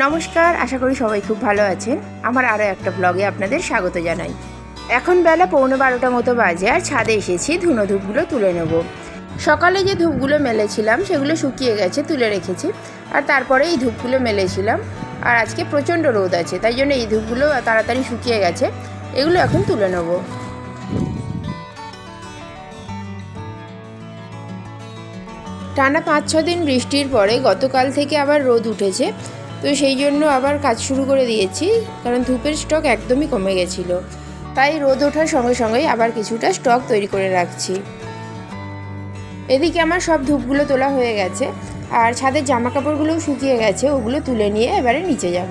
নমস্কার, আশা করি সবাই খুব ভালো আছেন। আমার আরও একটা ব্লগে আপনাদের স্বাগত জানাই। এখন বেলা 11:15 মতো বাজে, আর ছাদে এসেছি ধুনো ধূপগুলো তুলে নেব। সকালে যে ধূপগুলো মেলেছিলাম সেগুলো শুকিয়ে গেছে, তুলে রেখেছি। আর তারপরে এই ধূপগুলো মেলেছিলাম, আর আজকে প্রচণ্ড রোদ আছে, তাই জন্য এই ধূপগুলো তাড়াতাড়ি শুকিয়ে গেছে। এগুলো এখন তুলে নেব। টানা 5-6 দিন বৃষ্টির পরে গতকাল থেকে আবার রোদ উঠেছে, তো সেই জন্য আবার কাজ শুরু করে দিয়েছি, কারণ ধূপের স্টক একদমই কমে গেছিলো। তাই রোদ ওঠার সঙ্গে সঙ্গেই আবার কিছুটা স্টক তৈরি করে রাখছি। এদিকে আমার সব ধূপগুলো তোলা হয়ে গেছে, আর ছাদের জামা কাপড়গুলোও শুকিয়ে গেছে। ওগুলো তুলে নিয়ে এবারে নিচে যাব।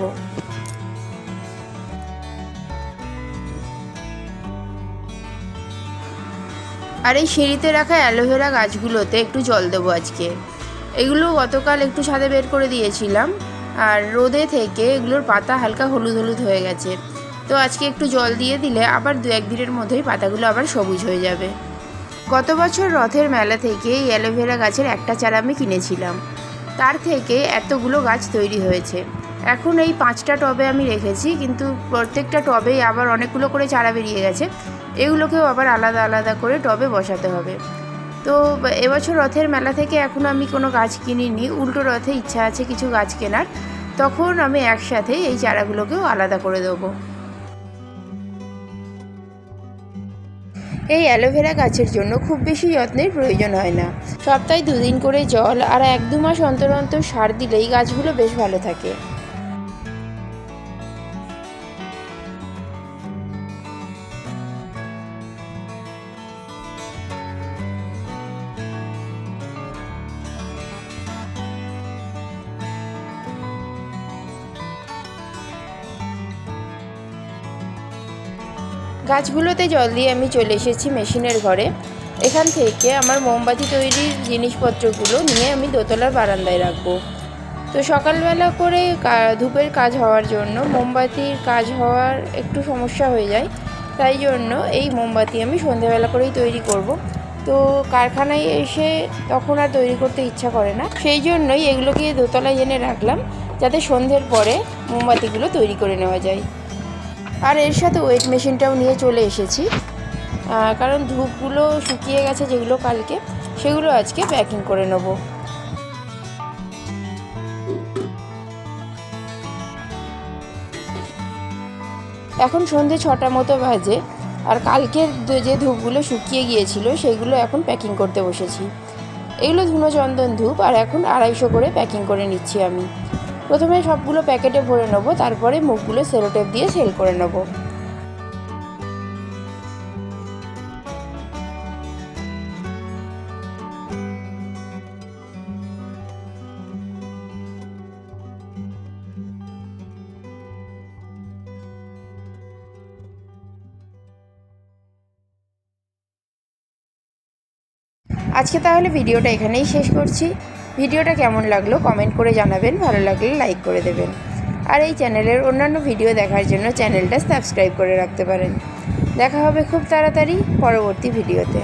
আর এই সিঁড়িতে রাখা অ্যালোভেরা গাছগুলোতে একটু জল দেবো আজকে। এগুলো গতকাল একটু ছাদে বের করে দিয়েছিলাম, আর রোদে থেকে এগুলোর পাতা হালকা হলুদ হলুদ হয়ে গেছে। তো আজকে একটু জল দিয়ে দিলে আবার 2-1 দিনের মধ্যেই পাতাগুলো আবার সবুজ হয়ে যাবে। গত বছর রথের মেলা থেকে এই অ্যালোভেরা গাছের একটা চারা আমি কিনেছিলাম, তার থেকে এতগুলো গাছ তৈরি হয়েছে। এখন এই 5টা টবে আমি রেখেছি, কিন্তু প্রত্যেকটা টবেই আবার অনেকগুলো করে চারা বেরিয়ে গেছে। এগুলোকেও আবার আলাদা আলাদা করে টবে বসাতে হবে। তো এবছর রথের মেলা থেকে এখনও আমি কোনো গাছ কিনিনি, উল্টো রথে ইচ্ছা আছে কিছু গাছ কেনার। তখন আমি একসাথে এই চারাগুলোকেও আলাদা করে দেবো। এই অ্যালোভেরা গাছের জন্য খুব বেশি যত্নের প্রয়োজন হয় না। সপ্তাহে 2 দিন করে জল আর 1-2 মাস অন্তর অন্তর সার দিলেই গাছগুলো বেশ ভালো থাকে। গাছগুলোতে জল দিয়ে আমি চলে এসেছি মেশিনের ঘরে। এখান থেকে আমার মোমবাতি তৈরির জিনিসপত্রগুলো নিয়ে আমি দোতলার বারান্দায় রাখবো। তো সকালবেলা করে ধূপের কাজ হওয়ার জন্য মোমবাতির কাজ হওয়ার একটু সমস্যা হয়ে যায়, তাই জন্য এই মোমবাতি আমি সন্ধ্যাবেলা করেই তৈরি করব। তো কারখানায় এসে তখন আর তৈরি করতে ইচ্ছা করে না, সেই জন্যই এগুলোকে দোতলায় এনে রাখলাম, যাতে সন্ধ্যের পরে মোমবাতিগুলো তৈরি করে নেওয়া যায়। আর এর সাথে ওয়েট মেশিনটাও নিয়ে চলে এসেছি, কারণ ধূপগুলো শুকিয়ে গেছে যেগুলো কালকে, সেগুলো আজকে প্যাকিং করে নেব। এখন সন্ধে 6টা মতো বাজে, আর কালকের যে ধূপগুলো শুকিয়ে গিয়েছিল সেগুলো এখন প্যাকিং করতে বসেছি। এগুলো ধুনো চন্দন ধূপ, আর এখন 250 করে প্যাকিং করে নিচ্ছি আমি। প্রথমে সবগুলো প্যাকেটে ভরে নেব, তারপরে মুখগুলো সেলোটেপ দিয়ে সেল করে নেব। আজকে তাহলে ভিডিওটা এখানেই শেষ করছি। ভিডিওটা কেমন লাগলো কমেন্ট করে জানাবেন, ভালো লাগলে লাইক করে দেবেন। আর এই চ্যানেলের অন্যান্য ভিডিও দেখার জন্য চ্যানেলটা সাবস্ক্রাইব করে রাখতে পারেন। দেখা হবে খুব তাড়াতাড়ি পরবর্তী ভিডিওতে।